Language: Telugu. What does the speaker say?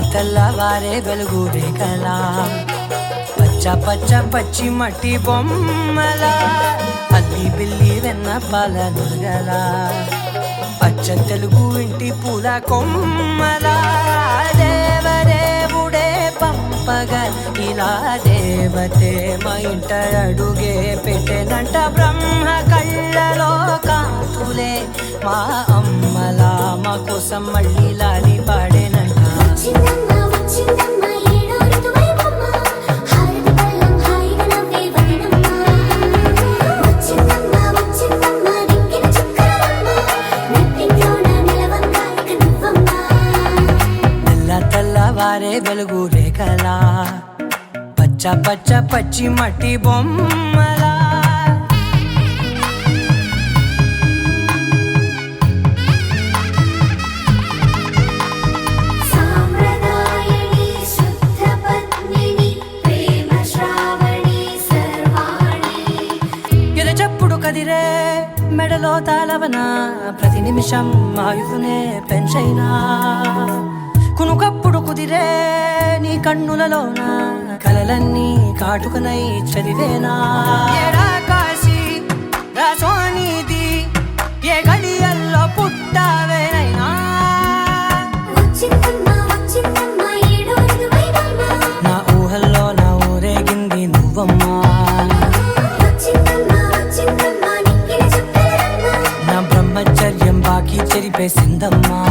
తెల్లవారే వెలుగు రేఖలా పచ్చ పచ్చ పచ్చి మట్టి బొమ్మల అల్లి బిల్లి వెన్న పాల నురగల పచ్చ తెలుగు ఇంటి పూల కొమ్మల దేవదేవుడే పంపగా ఇలా దేవతే మా ఇంట అడుగే పెట్టెనంట బ్రహ్మ కళ్ళలో కాంతులే మా అమ్మలా మా కోసం మళ్ళీ లాలి పాడేనంట తెల్లవారే వెలుగు రేఖలా పచ్చ పచ్చ పచ్చి మట్టి బొమ్మలా ఎరచప్పుడు కదిరే మెడలో తాళవన ప్రతి నిమిషం ఆయుధునే పెంచైనా కునుకప్పుడు కుదిరే నీ కన్నులలోన కలలన్నీ కాటుకనై చదివేనా ఏడా కాశీ రాసోనిది ఏ గడియల్లో పుట్టావేనైనా నా ఊహల్లో నా ఊరేగింది నువ్వమ్మా నా బ్రహ్మచర్యం బాకీ చెరిపేసిందమ్మా